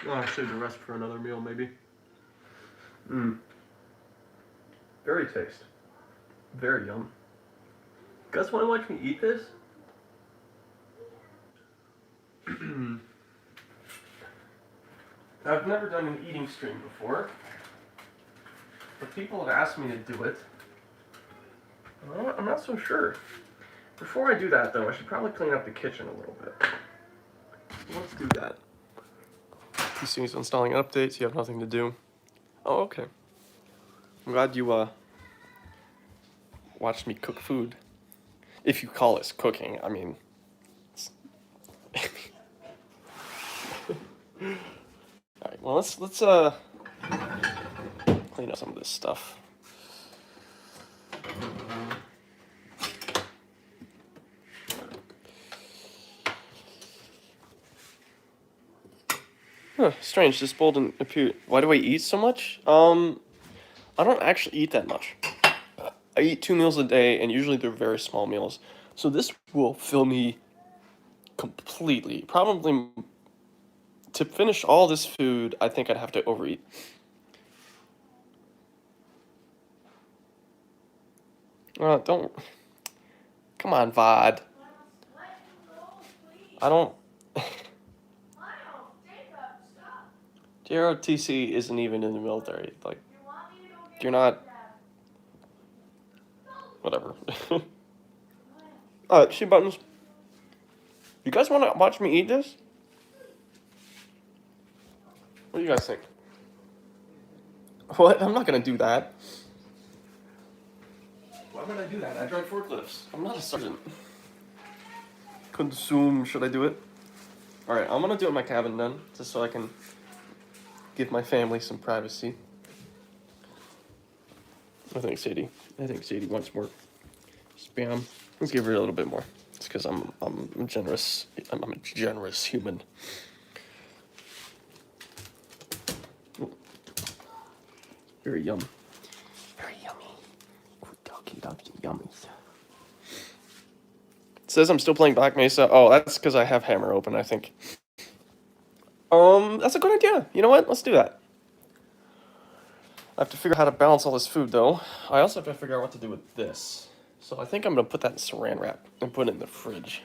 Oh, I'll save the rest for another meal, maybe. Very tasty. Very yum. You guys want to watch me eat this? I've never done an eating stream before, but people have asked me to do it. I'm not so sure. Before I do that, though, I should probably clean up the kitchen a little bit. Let's do that. PC's installing updates. You have nothing to do. Oh, okay. I'm glad you watched me cook food. If you call this cooking, I mean. All right. Well, let's clean up some of this stuff. Huh, strange, this bowl didn't appear. Why do I eat so much? I don't actually eat that much. I eat 2 meals a day, and usually they're very small meals. So this will fill me completely. Probably, to finish all this food, I think I'd have to overeat. Don't. Come on, VOD. I don't. JROTC isn't even in the military. Like, you're not. Whatever. Shoot buttons. You guys want to watch me eat this? What do you guys think? What? I'm not gonna do that. Why would I do that? I drive forklifts. I'm not a sergeant. Consume. Should I do it? Alright, I'm gonna do it in my cabin then, just so I can give my family some privacy. I think Sadie wants more spam. Let's give her a little bit more. It's because I'm generous. I'm a generous human. Very yum. Very yummy. Good doggy loves the yummies. It says I'm still playing Black Mesa. Oh, that's because I have Hammer open, I think. That's a good idea. You know what? Let's do that. I have to figure out how to balance all this food, though. I also have to figure out what to do with this. So I think I'm going to put that in saran wrap and put it in the fridge.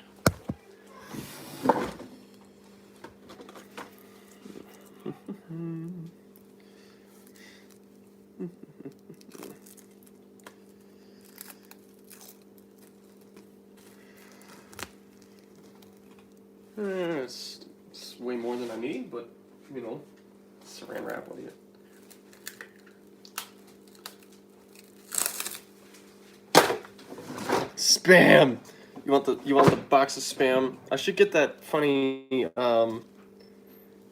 It's way more than I need, but, you know, saran wrap, what do you... Spam! You want the box of spam? I should get that funny,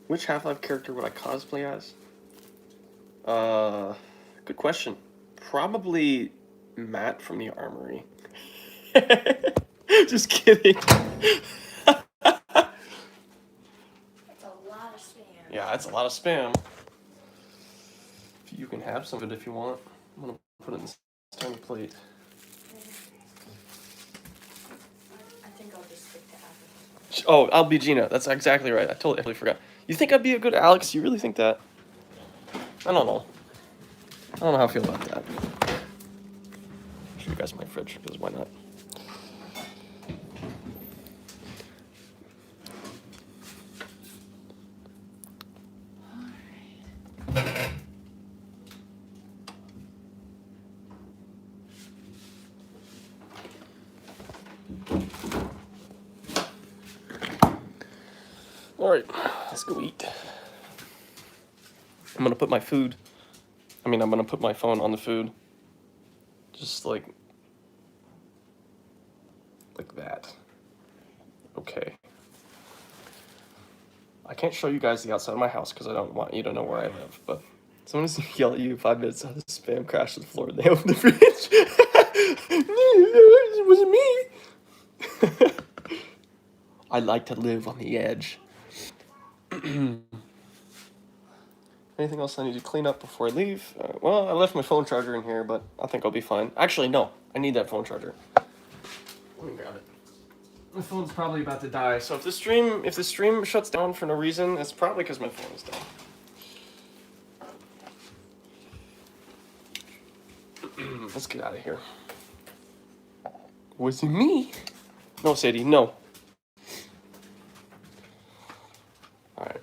which Half-Life character would I cosplay as? Good question. Probably Matt from the Armory. Just kidding. Yeah, it's a lot of spam. You can have some of it if you want. I'm gonna put it in this tiny plate. I think I'll just stick to Africa. Oh, I'll be Gina. That's exactly right. I totally forgot. You think I'd be a good Alex? You really think that? I don't know. I don't know how I feel about that. I'll show you guys my fridge, because why not? Alright, let's go eat. I'm gonna put my phone on the food. Just like that. Okay. I can't show you guys the outside of my house because I don't want you to know where I live, but someone's gonna yell at you 5 minutes out of spam crash to the floor and they open the fridge. It wasn't me. I like to live on the edge. Anything else I need to clean up before I leave? Well, I left my phone charger in here, but I think I'll be fine. Actually, no. I need that phone charger. Let me grab it. My phone's probably about to die. So if the stream shuts down for no reason, it's probably because my phone is down. Let's get out of here. Was it me? No, Sadie, no. Alright.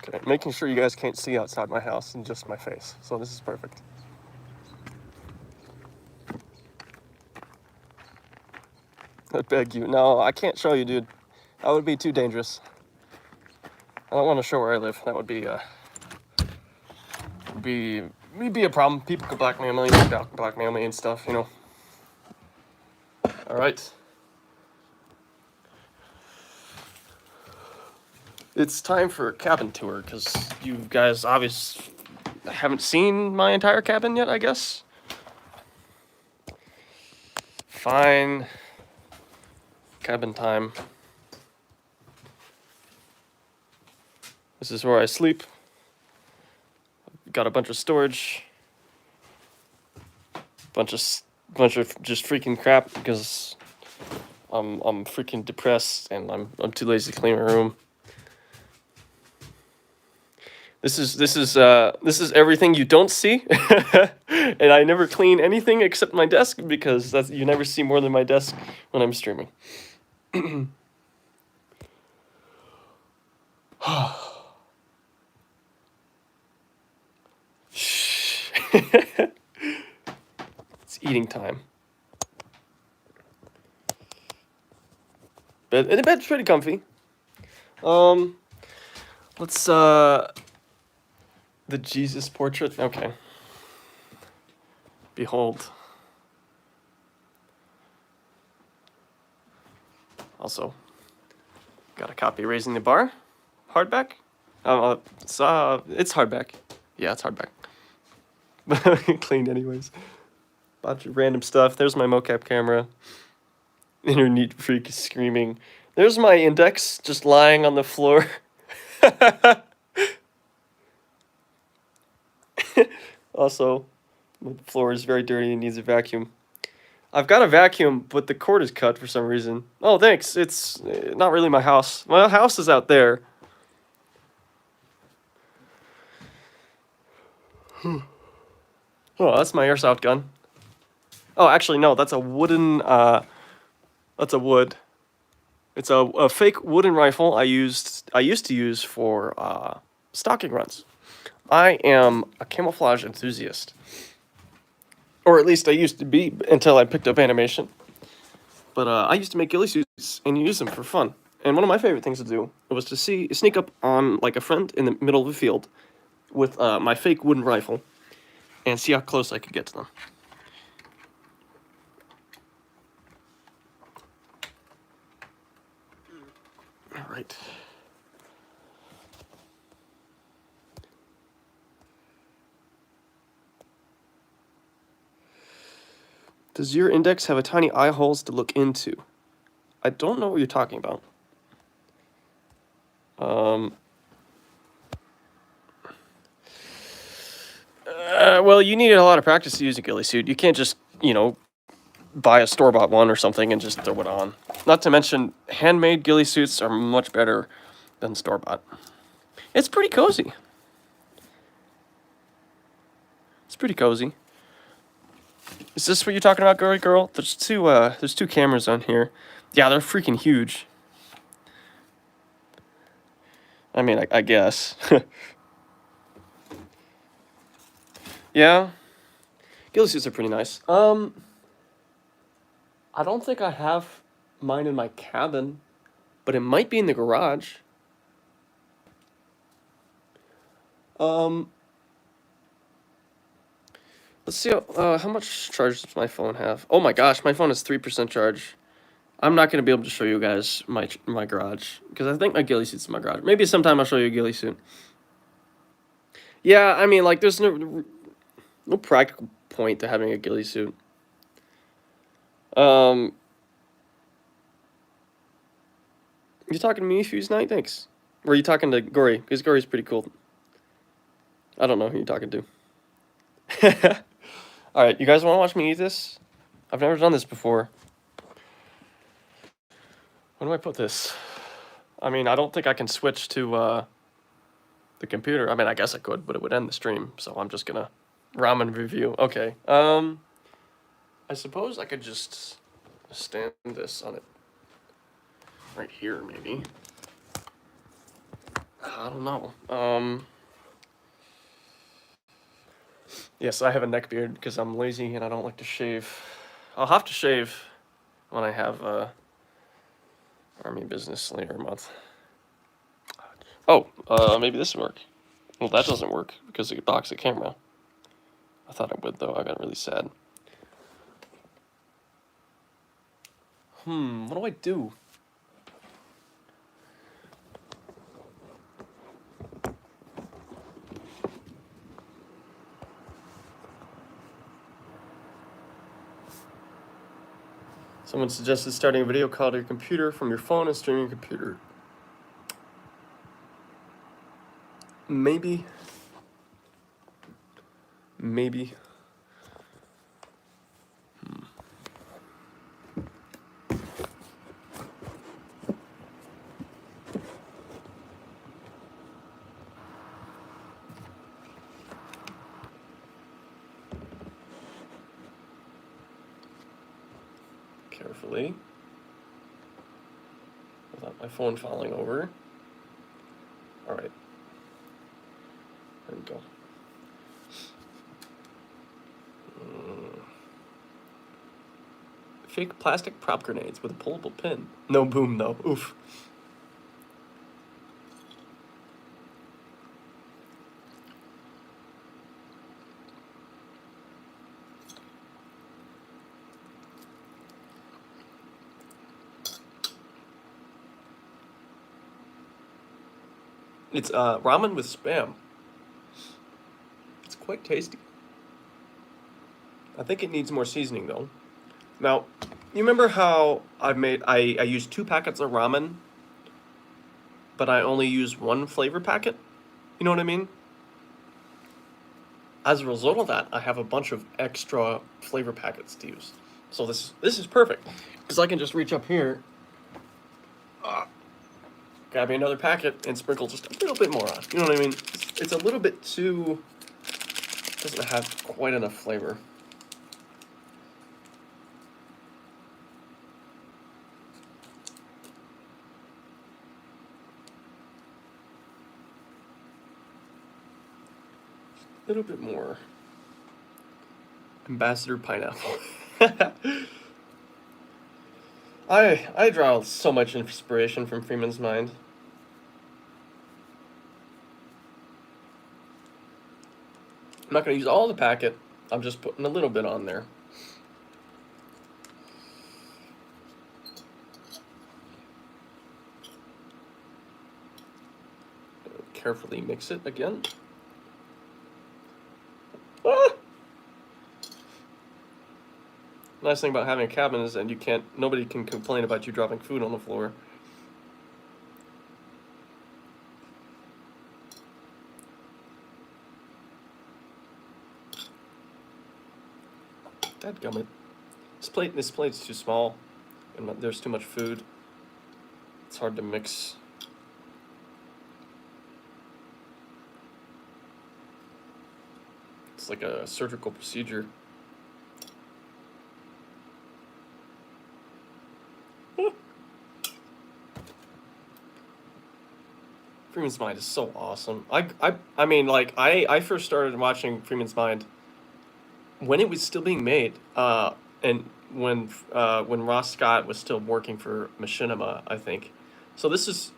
Okay, making sure you guys can't see outside my house and just my face. So this is perfect. I beg you. No, I can't show you, dude. That would be too dangerous. I don't want to show where I live. That would be a problem. People could blackmail me and stuff, you know. All right. It's time for a cabin tour because you guys obviously haven't seen my entire cabin yet, I guess. Fine. Cabin time. This is where I sleep. Got a bunch of storage. Bunch of just freaking crap because I'm freaking depressed and I'm too lazy to clean my room. This is everything you don't see, and I never clean anything except my desk because you never see more than my desk when I'm streaming. It's eating time. The bed's pretty comfy. Let's the Jesus portrait. Okay. Behold. Also, got a copy Raising the Bar, hardback. It's hardback. Yeah, it's hardback. Cleaned anyways. Bunch of random stuff. There's my mocap camera. Inner neat freak screaming. There's my index just lying on the floor. Also, the floor is very dirty and needs a vacuum. I've got a vacuum, but the cord is cut for some reason. Oh, thanks. It's not really my house. My house is out there. Oh, that's my airsoft gun. Oh, actually, no. That's a wooden. That's a wood. It's a fake wooden rifle I used to use for stalking runs. I am a camouflage enthusiast. Or at least I used to be until I picked up animation. But I used to make ghillie suits and use them for fun. And one of my favorite things to do was to sneak up on like a friend in the middle of the field with my fake wooden rifle and see how close I could get to them. All right. Does your index have a tiny eye holes to look into? I don't know what you're talking about. Well, you need a lot of practice to use a ghillie suit. You can't just, buy a store-bought one or something and just throw it on. Not to mention, handmade ghillie suits are much better than store-bought. It's pretty cozy. It's pretty cozy. Is this what you're talking about, Gory Girl? There's two cameras on here. Yeah, they're freaking huge. I mean, I guess. Yeah. Ghillie suits are pretty nice. I don't think I have mine in my cabin, but it might be in the garage. Let's see how much charge does my phone have. Oh my gosh, my phone has 3% charge. I'm not going to be able to show you guys my garage, because I think my ghillie suit's in my garage. Maybe sometime I'll show you a ghillie suit. Yeah, I mean, like, there's no practical point to having a ghillie suit. You talking to me, Fuse Knight? Thanks. Or are you talking to Gory? Because Gory's pretty cool. I don't know who you're talking to. Alright, you guys want to watch me eat this? I've never done this before. Where do I put this? I mean, I don't think I can switch to the computer. I mean, I guess I could, but it would end the stream. So I'm just gonna ramen review. Okay. I suppose I could just stand this on it right here, maybe. I don't know. Yes, I have a neck beard because I'm lazy and I don't like to shave. I'll have to shave when I have army business later in the month. Oh, maybe this would work. Well, that doesn't work because it blocks the camera. I thought it would, though. I got really sad. What do I do? Someone suggested starting a video call to your computer from your phone and streaming your computer. Maybe. Maybe. Carefully. Without my phone falling over. Alright. There we go. Fake plastic prop grenades with a pullable pin. No boom, though. Oof. It's ramen with Spam. It's quite tasty. I think it needs more seasoning, though. Now, you remember how I used 2 packets of ramen, but I only used 1 flavor packet? You know what I mean? As a result of that, I have a bunch of extra flavor packets to use. So this is perfect, because I can just reach up here, grab me another packet, and sprinkle just a little bit more on. You know what I mean? It's a little bit too... doesn't have quite enough flavor. A little bit more. Ambassador pineapple. I draw so much inspiration from Freeman's mind. I'm not going to use all the packet. I'm just putting a little bit on there. Carefully mix it again. Ah! Nice thing about having a cabin is that nobody can complain about you dropping food on the floor. Dadgummit. This plate's too small, and there's too much food. It's hard to mix. It's like a surgical procedure. Freeman's Mind is so awesome. I mean, like, I first started watching Freeman's Mind when it was still being made, and when Ross Scott was still working for Machinima, I think. So this is,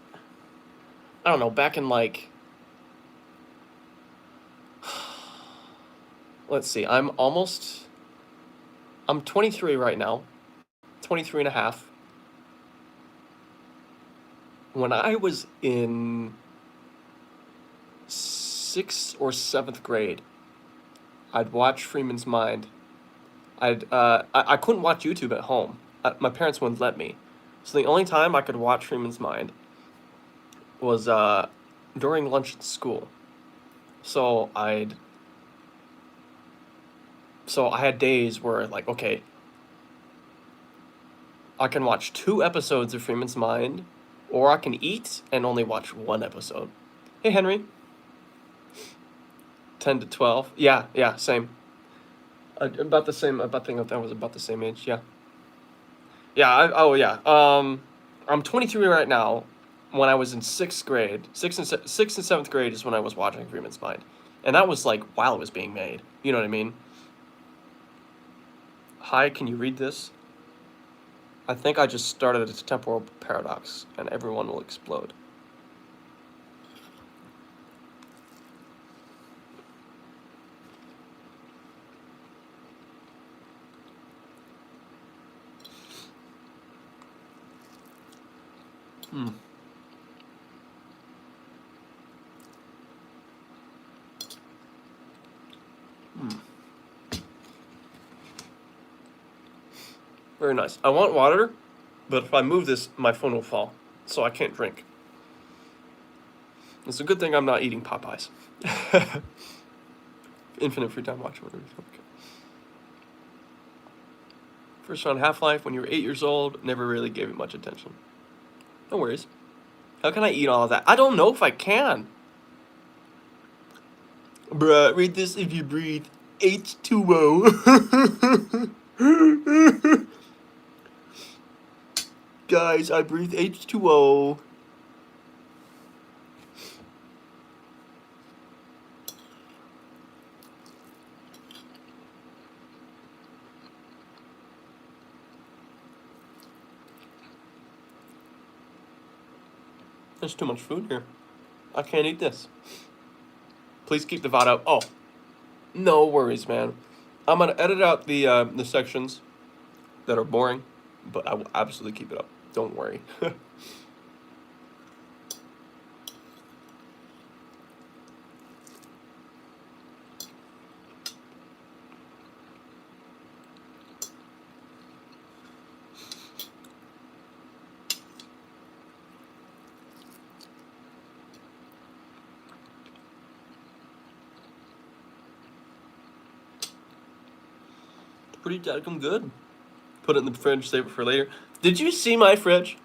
I don't know, back in like, let's see, I'm 23 right now, 23 and a half. When I was in 6th or 7th grade, I'd watch Freeman's Mind. I couldn't watch YouTube at home. My parents wouldn't let me. So the only time I could watch Freeman's Mind was during lunch at school. So I had days where, like, okay, I can watch 2 episodes of Freeman's Mind, or I can eat and only watch 1 episode. Hey, Henry. 10 to 12. Yeah, same. About the same. I think I was about the same age. Yeah. Yeah. Yeah. I'm 23 right now. When I was in 6th grade, 6th and 7th grade is when I was watching Freeman's Mind, and that was like while it was being made. You know what I mean? Hi, can you read this? I think I just started a temporal paradox, and everyone will explode. Hmm. Hmm. Very nice. I want water, but if I move this, my phone will fall, so I can't drink. It's a good thing I'm not eating Popeyes. Infinite free time watching whatever. Okay. First on Half-Life when you were 8 years old, never really gave it much attention. No worries. How can I eat all of that? I don't know if I can. Bruh, read this if you breathe H2O. Guys, I breathe H2O. There's too much food here. I can't eat this. Please keep the VOD out. Oh, no worries, man. I'm gonna edit out the sections that are boring, but I will absolutely keep it up. Don't worry. Pretty dadgum good. Put it in the fridge, save it for later. Did you see my fridge?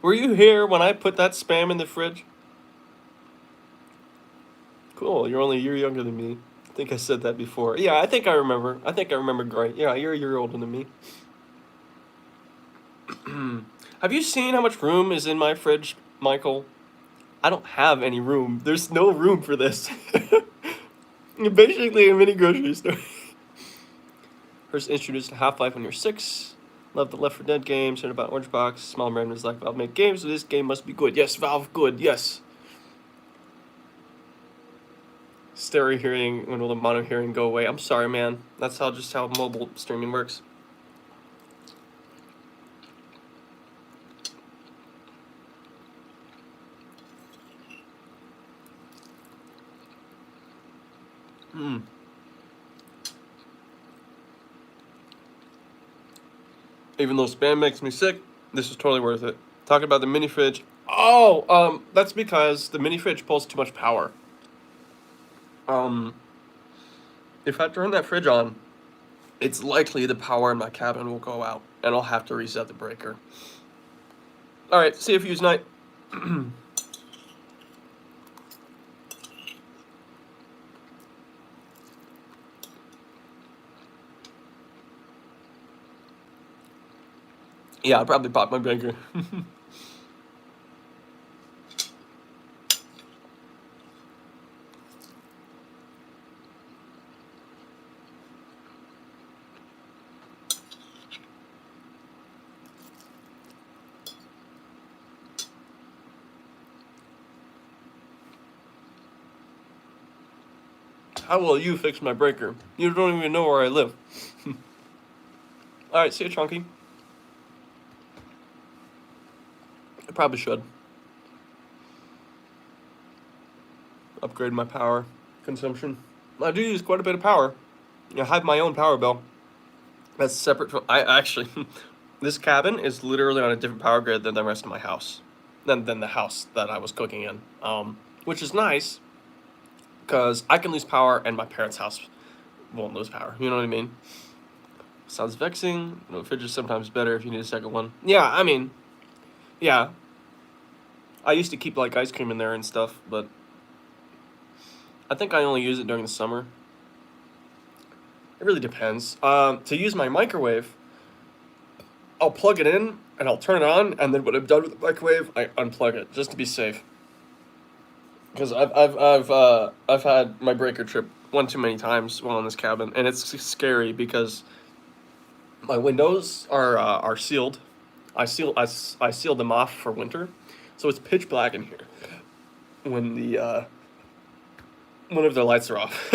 Were you here when I put that spam in the fridge? Cool, you're only a year younger than me. I think I said that before. Yeah, I think I remember. Great. Yeah, you're a year older than me. Have you seen how much room is in my fridge, Michael? I don't have any room. There's no room for this. Basically a mini grocery store. First introduced to Half-Life when you're 6. Love the Left 4 Dead games. Heard about Orange Box. Small man was like, Valve make games, so this game must be good. Yes, Valve, good, yes. Stereo hearing, when will the mono hearing go away? I'm sorry, man. That's just how mobile streaming works. Even though spam makes me sick, this is totally worth it. Talking about the mini fridge. Oh, that's because the mini fridge pulls too much power. If I turn that fridge on, it's likely the power in my cabin will go out, and I'll have to reset the breaker. Alright, see you fuse night. Yeah, I probably popped my breaker. How will you fix my breaker? You don't even know where I live. Alright, see you, Chunky. I probably should. Upgrade my power consumption. I do use quite a bit of power. I have my own power bill. That's separate from... I actually... This cabin is literally on a different power grid than the rest of my house. Than the house that I was cooking in. Which is nice. because I can lose power and my parents' house won't lose power. You know what I mean? Sounds vexing. You know, fridge is sometimes better if you need a second one. Yeah, I mean, yeah. I used to keep like ice cream in there and stuff, but I think I only use it during the summer. It really depends. To use my microwave, I'll plug it in and I'll turn it on, and then when I'm done with the microwave, I unplug it just to be safe. Because I've had my breaker trip one too many times while in this cabin, and it's scary because my windows are sealed. I sealed them off for winter, so it's pitch black in here when the whenever the lights are off.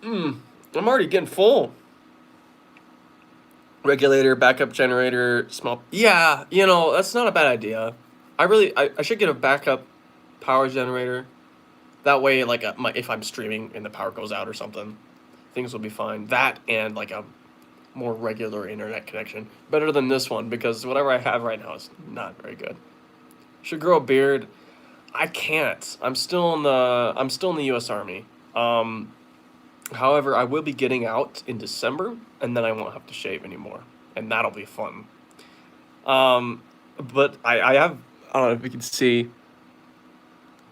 I'm already getting full. Regulator, backup generator, small. Yeah, you know that's not a bad idea. I should get a backup power generator. That way, like if I'm streaming and the power goes out or something, things will be fine. That and like a more regular internet connection, better than this one because whatever I have right now is not very good. Should grow a beard. I can't. I'm still in the U.S. Army. However, I will be getting out in December, and then I won't have to shave anymore, and that'll be fun. But I have, I don't know if you can see,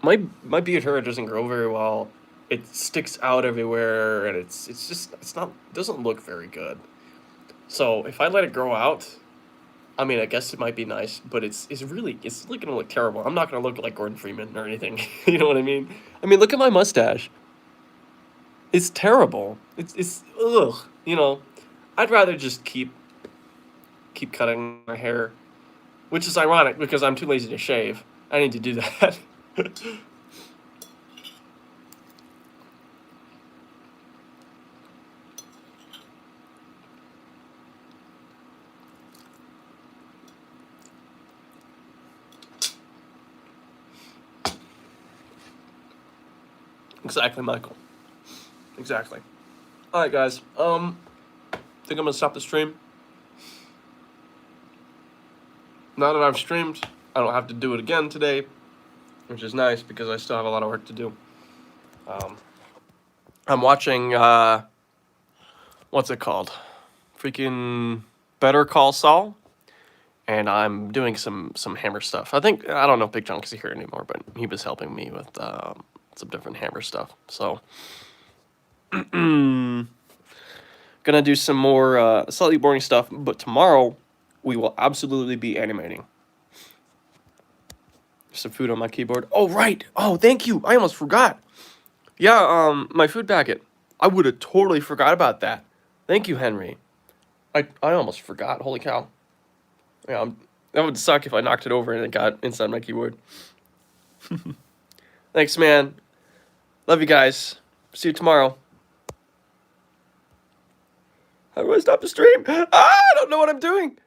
my beard hair doesn't grow very well. It sticks out everywhere, and it's not, doesn't look very good. So if I let it grow out, I mean, I guess it might be nice, but it's really gonna look terrible. I'm not gonna look like Gordon Freeman or anything. You know what I mean? I mean, look at my mustache. It's terrible. It's ugh. You know, I'd rather just keep cutting my hair, which is ironic because I'm too lazy to shave. I need to do that. Exactly, Michael. Exactly. All right, guys. Think I'm gonna stop the stream. Now that I've streamed, I don't have to do it again today, which is nice because I still have a lot of work to do. I'm watching what's it called? Freaking Better Call Saul, and I'm doing some Hammer stuff. I don't know if Big John is here anymore, but he was helping me with some different Hammer stuff. So gonna do some more slightly boring stuff, but tomorrow we will absolutely be animating. Some food on my keyboard. Oh, right. Oh, thank you. I almost forgot. Yeah, my food packet. I would have totally forgot about that. Thank you, Henry. I almost forgot. Holy cow. Yeah, that would suck if I knocked it over and it got inside my keyboard. Thanks, man. Love you guys. See you tomorrow. How do I stop the stream? I don't know what I'm doing.